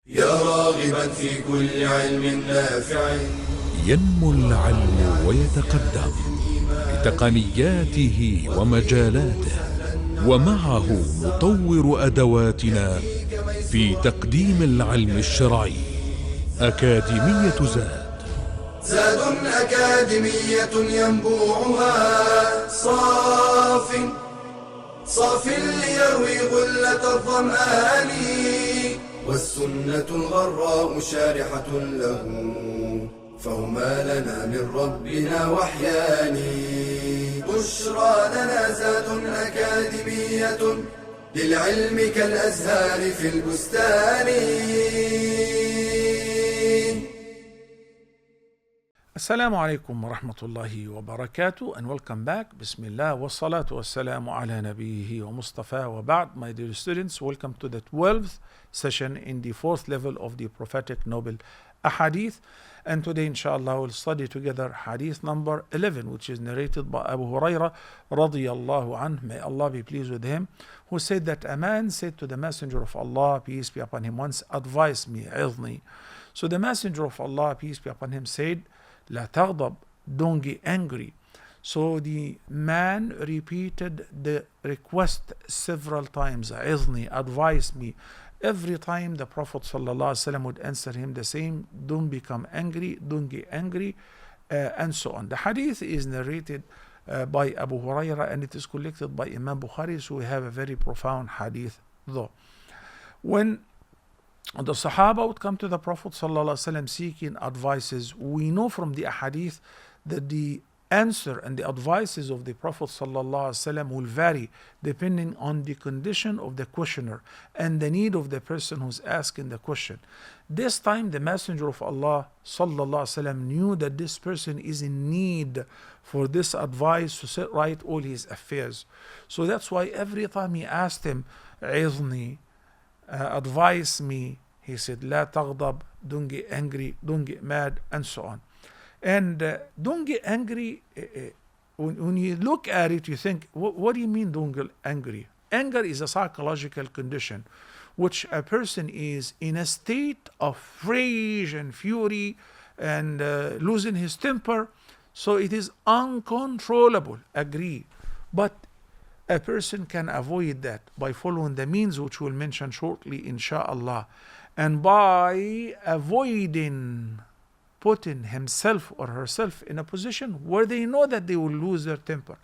يا راغبا في كل علم نافع. ينمو العلم ويتقدم بتقنياته ومجالاته، ومعه نطور أدواتنا في تقديم العلم الشرعي. أكاديمية زاد أكاديمية ينبوعها صاف ليروي غلة الظمآن، والسنة الغراء شارحة له، فهما لنا من ربنا وحيان. بشرى لنا زاد أكاديمية للعلم كالأزهار في البستان. Assalamu alaikum wa rahmatullahi wa barakatuh, and welcome back. Bismillah wa salatu wa salamu ala nabihi wa mustafa wa ba'd. My dear students, welcome to the 12th session in the 4th level of the prophetic noble Hadith. And today inshallah we'll study together Hadith number 11, which is narrated by Abu Hurairah radiyallahu anhu, may Allah be pleased with him, who said that a man said to the Messenger of Allah, peace be upon him, once, advise me, عظني. So the Messenger of Allah, peace be upon him, said, لا تغضب, don't get angry. So the man repeated the request several times, عظني, advise me. Every time the Prophet ﷺ would answer him the same, don't become angry, don't get angry, and so on. The hadith is narrated by Abu Hurairah, and it is collected by Imam Bukhari, so we have a very profound hadith though. When the Sahaba would come to the Prophet ﷺ seeking advices, we know from the hadith that the answer and the advices of the Prophet ﷺ will vary depending on the condition of the questioner and the need of the person who's asking the question. This time the Messenger of Allah ﷺ knew that this person is in need for this advice to set right all his affairs. So that's why every time he asked him, عظني, advise me, he said, لا تغضب, don't get angry, don't get mad, and so on. And don't get angry, when you look at it, you think, what do you mean don't get angry? Anger is a psychological condition which a person is in a state of rage and fury and losing his temper. So it is uncontrollable, agree. But a person can avoid that by following the means which we'll mention shortly, insha'Allah, and by avoiding putting himself or herself in a position where they know that they will lose their temper,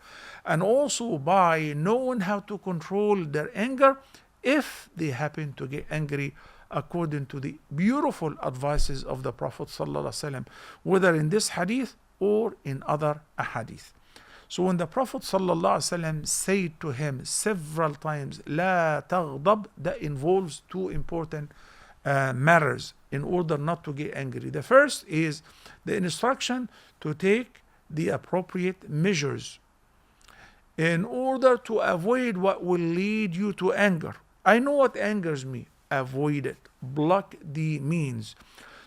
and also by knowing how to control their anger if they happen to get angry, according to the beautiful advices of the Prophet ﷺ, whether in this hadith or in other ahadith. So when the Prophet ﷺ said to him several times, لا تغضب, that involves two important matters in order not to get angry. The first is the instruction to take the appropriate measures in order to avoid what will lead you to anger. I know what angers me. Avoid it. Block the means.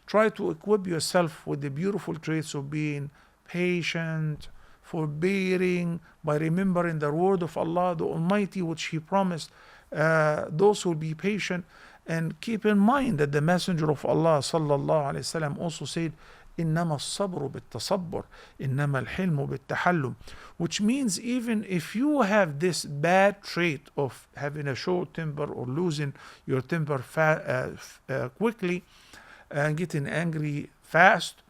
Try to equip yourself with the beautiful traits of being patient, forbearing, by remembering the word of Allah the Almighty, which He promised those who will be patient. And keep in mind that the Messenger of Allah sallallahu alaihi wasallam also said, إنما الصبر بالتصبر إنما الحلم بالتحلم, which means even if you have this bad trait of having a short temper or losing your temper quickly and getting angry fast,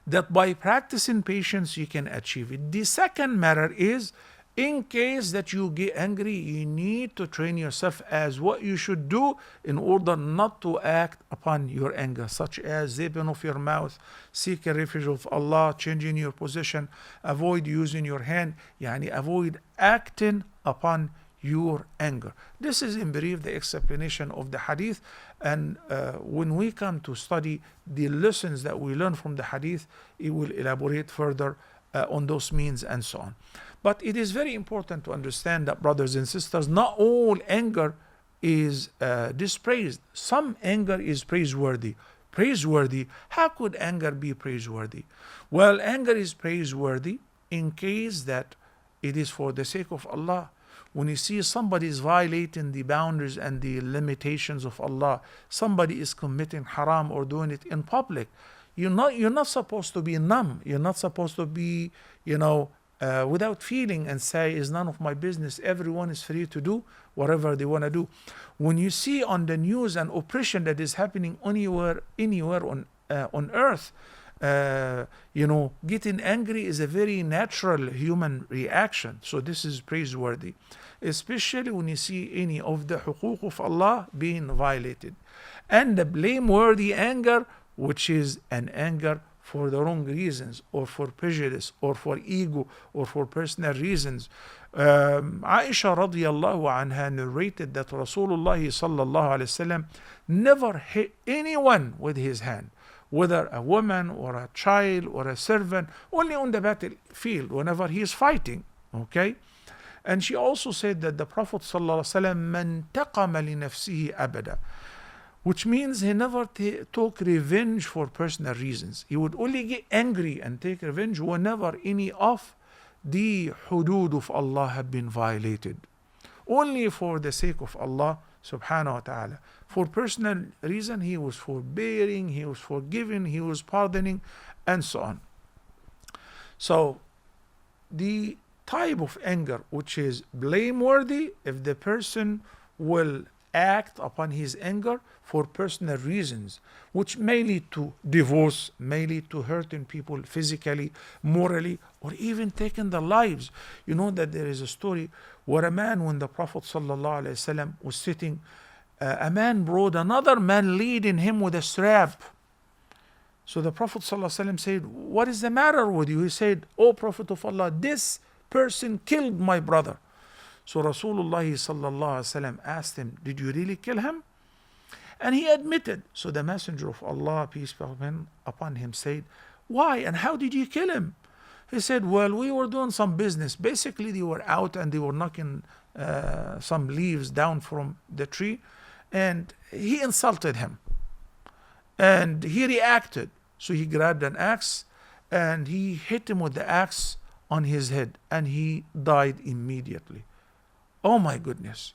that by practicing patience you can achieve it. The second matter is, in case that you get angry, you need to train yourself as what you should do in order not to act upon your anger, such as zipping off your mouth, seek a refuge of Allah, changing your position, avoid using your hand, avoid acting upon your anger. This is in brief the explanation of the hadith, and when we come to study the lessons that we learn from the hadith, it will elaborate further on those means and so on. But it is very important to understand that, brothers and sisters, not all anger is dispraised. Some anger is praiseworthy. Praiseworthy, how could anger be praiseworthy? Well, anger is praiseworthy in case that it is for the sake of Allah. when you see somebody is violating the boundaries and the limitations of Allah, somebody is committing haram or doing it in public, you're not supposed to be numb. You're not supposed to be, without feeling and say, it's none of my business. Everyone is free to do whatever they want to do. When you see on the news an oppression that is happening anywhere on earth, getting angry is a very natural human reaction. So this is praiseworthy, especially when you see any of the huquq of Allah being violated. And the blameworthy anger, which is an anger for the wrong reasons, or for prejudice, or for ego, or for personal reasons. Aisha radiallahu anha narrated that Rasulullah sallallahu alaihi wasallam never hit anyone with his hand, whether a woman or a child or a servant, only on the battlefield whenever he is fighting. Okay? And she also said that the Prophet sallallahu alaihi wasallam man taqama li nafsihi abada, which means he never took revenge for personal reasons. He would only get angry and take revenge whenever any of the hudud of Allah have been violated. Only for the sake of Allah subhanahu wa ta'ala. For personal reason, he was forbearing, he was forgiving, he was pardoning, and so on. So, the type of anger which is blameworthy, if the person will act upon his anger for personal reasons, which may lead to divorce, may lead to hurting people physically, morally, or even taking their lives. You know that there is a story where a man, when the Prophet ﷺ was sitting, a man brought another man leading him with a strap. So the Prophet ﷺ said, "What is the matter with you?" He said, "O Prophet of Allah, this person killed my brother." So Rasulullah sallallahu alaihi wasallam asked him, "Did you really kill him?" And he admitted. So the Messenger of Allah, peace be upon him, said, "Why and how did you kill him?" He said, "Well, we were doing some business. Basically, they were out and they were knocking some leaves down from the tree, and he insulted him. And he reacted. So he grabbed an axe and he hit him with the axe on his head, and he died immediately." Oh my goodness.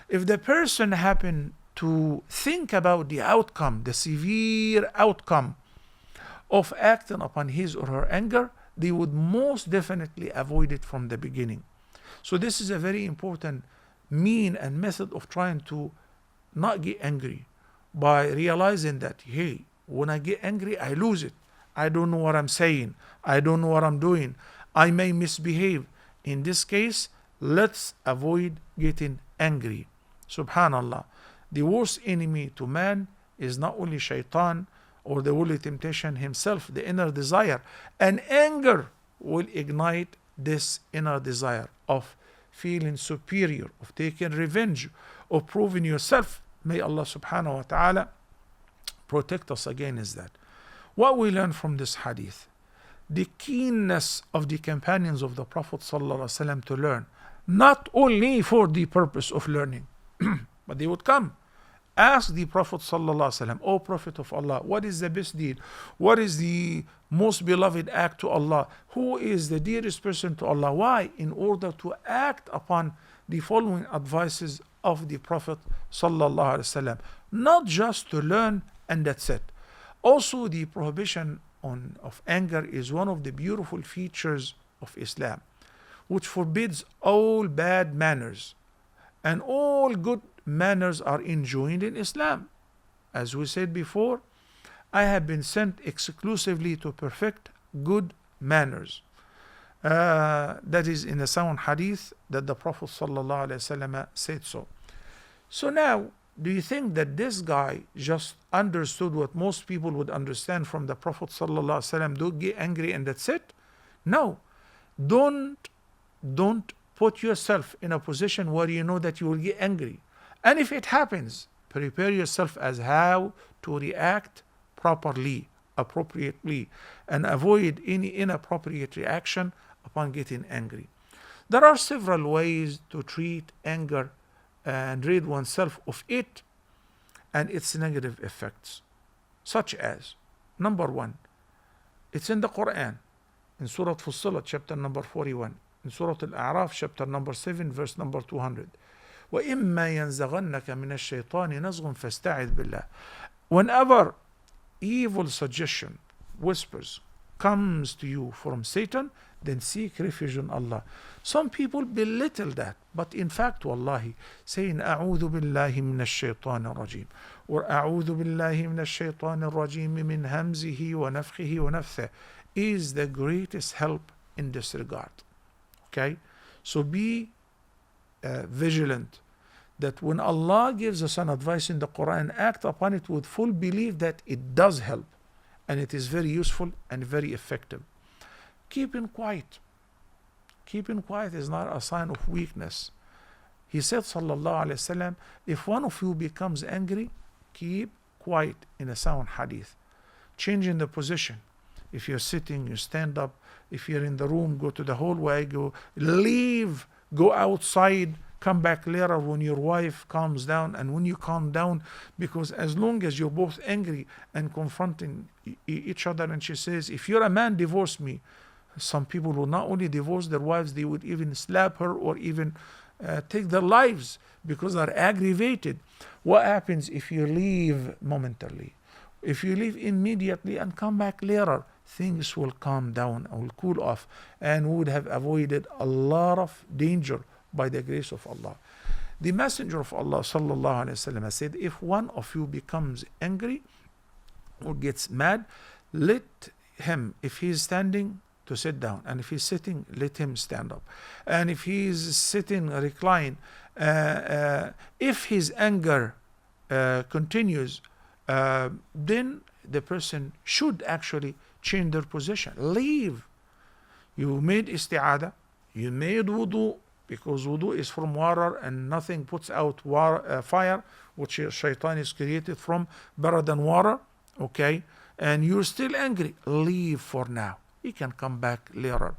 If the person happened to think about the outcome, the severe outcome of acting upon his or her anger, they would most definitely avoid it from the beginning. So this is a very important mean and method of trying to not get angry, by realizing that, hey, when I get angry, I lose it. I don't know what I'm saying. I don't know what I'm doing. I may misbehave. In this case, let's avoid getting angry. Subhanallah. The worst enemy to man is not only shaitan or the worldly temptation himself, the inner desire. And anger will ignite this inner desire of feeling superior, of taking revenge, of proving yourself. May Allah subhanahu wa ta'ala protect us against that. What we learn from this hadith, the keenness of the companions of the Prophet sallallahu alaihi wasallam to learn, not only for the purpose of learning, but they would come, ask the Prophet sallallahu alaihi wasallam, "O Prophet of Allah, what is the best deed? What is the most beloved act to Allah? Who is the dearest person to Allah?" Why? In order to act upon the following advices of the Prophet sallallahu alaihi wasallam, not just to learn and that's it. Also, the prohibition of anger is one of the beautiful features of Islam, which forbids all bad manners, and all good manners are enjoined in Islam. As we said before, I have been sent exclusively to perfect good manners. That is in a sound hadith that the Prophet ﷺ said so. So now, do you think that this guy just understood what most people would understand from the Prophet ﷺ? Don't get angry and that's it? No. Don't put yourself in a position where you know that you will get angry. And if it happens, prepare yourself as how to react properly, appropriately, and avoid any inappropriate reaction upon getting angry. There are several ways to treat anger and rid oneself of it and its negative effects, such as, number one, it's in the Quran, in Surah Fussilat, chapter number 41. in Surah Al-A'raf, chapter number 7, verse number 200. وَإِمَّا يَنزَغَنَّكَ مِنَ الشَّيْطَانِ نَزْغٌ فَاسْتَعِذْ بِاللَّهِ. Whenever evil suggestion, whispers, comes to you from Satan, then seek refuge in Allah. Some people belittle that, but in fact, wallahi, saying أعوذ بالله من الشيطان الرجيم or أعوذ بالله من الشيطان الرجيم من همزه ونفخه ونفثه is the greatest help in this regard. Okay, so be vigilant that when Allah gives us an advice in the Quran, act upon it with full belief that it does help and it is very useful and very effective. Keeping quiet. Keeping quiet is not a sign of weakness. He said, sallallahu alaihi wasallam, if one of you becomes angry, keep quiet, in a sound hadith. Changing the position. If you're sitting, you stand up. If you're in the room, go to the hallway, go leave, go outside, come back later when your wife calms down. And when you calm down, because as long as you're both angry and confronting each other, and she says, if you're a man, divorce me. Some people will not only divorce their wives, they would even slap her or even take their lives because they're aggravated. What happens if you leave momentarily? If you leave immediately and come back later, things will calm down and will cool off, and we would have avoided a lot of danger by the grace of Allah. The Messenger of Allah sallallahu alaihi wasallam said, if one of you becomes angry or gets mad, let him, if he is standing, to sit down, and if he's sitting, let him stand up, and if he is sitting, recline. If his anger continues, then the person should actually change their position. Leave. You made isti'adah, you made wudu, because wudu is from water and nothing puts out fire, which shaitan is created from, better than water. Okay, and you're still angry, leave for now. He can come back later.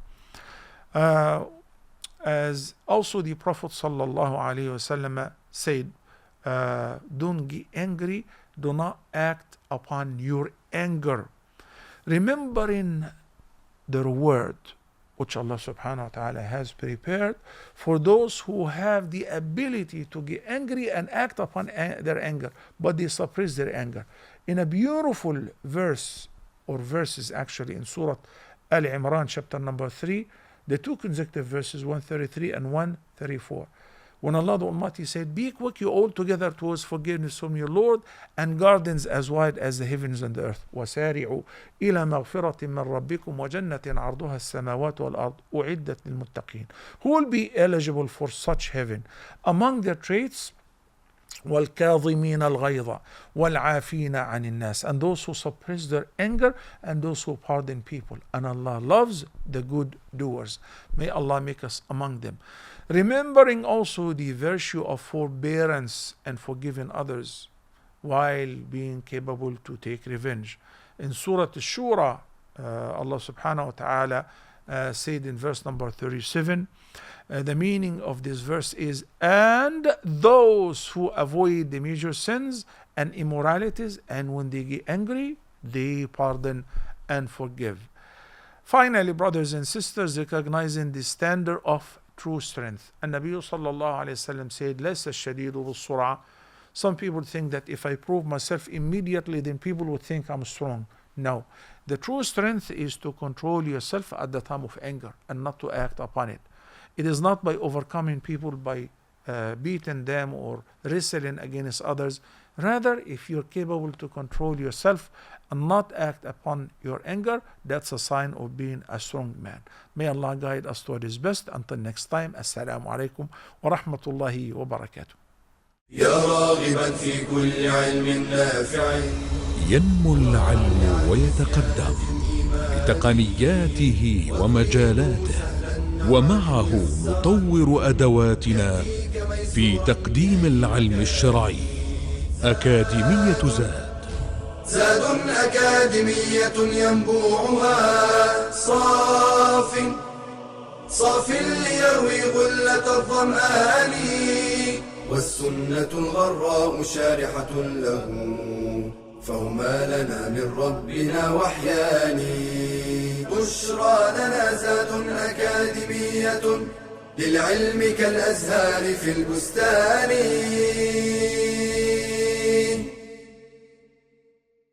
As also the Prophet sallallahu alaihi wasallam said, don't get angry, do not act upon your anger, remembering the reward which Allah subhanahu wa ta'ala has prepared for those who have the ability to get angry and act upon their anger, but they suppress their anger. In a beautiful verse, or verses actually, in Surah Al-Imran, chapter number 3, the two consecutive verses, 133 and 134. When Allah the Almighty said, be quick you all together towards forgiveness from your Lord, and gardens as wide as the heavens and the earth. وَسَارِعُوا إِلَى مَغْفِرَةٍ مِّن رَبِّكُمْ وَجَنَّةٍ عَرْضُهَا السَّمَاوَاتُ وَالْأَرْضُ أُعِدَّتْ لِلْمُتَّقِينَ. Who will be eligible for such heaven? Among their traits, وَالْكَاظِمِينَ الْغَيْظَ وَالْعَافِينَ عَنِ النَّاسِ, and those who suppress their anger and those who pardon people. And Allah loves the good doers. May Allah make us among them. Remembering also the virtue of forbearance and forgiving others while being capable to take revenge. In Surah Al-Shura, Allah subhanahu wa ta'ala said in verse number 37, the meaning of this verse is, and those who avoid the major sins and immoralities, and when they get angry, they pardon and forgive. Finally, brothers and sisters, recognizing the standard of true strength. And Nabi sallallahu alayhi wasallam said, لَيْسَ الشَّدِيدُ بِالسُّرْعَةِ. Some people think that if I prove myself immediately, then people would think I'm strong. No. The true strength is to control yourself at the time of anger and not to act upon it. It is not by overcoming people, by beating them or wrestling against others. Rather, if you're capable to control yourself and not act upon your anger, that's a sign of being a strong man. May Allah guide us toward His best. Until next time, Assalamu alaikum wa rahmatullahi wa barakatuh. يا راغبا في كل علم نافع ينمو العلم ويتقدم بتقنياته ومجالاته، ومعه نطور أدواتنا في تقديم العلم الشرعي. أكاديمية زاد أكاديمية ينبوعها صاف ليروي غلة الظمآن، والسنة الغراء شارحة له، فهما لنا من ربنا وحيان. بشرى لنا زاد أكاديمية للعلم كالأزهار في البستان.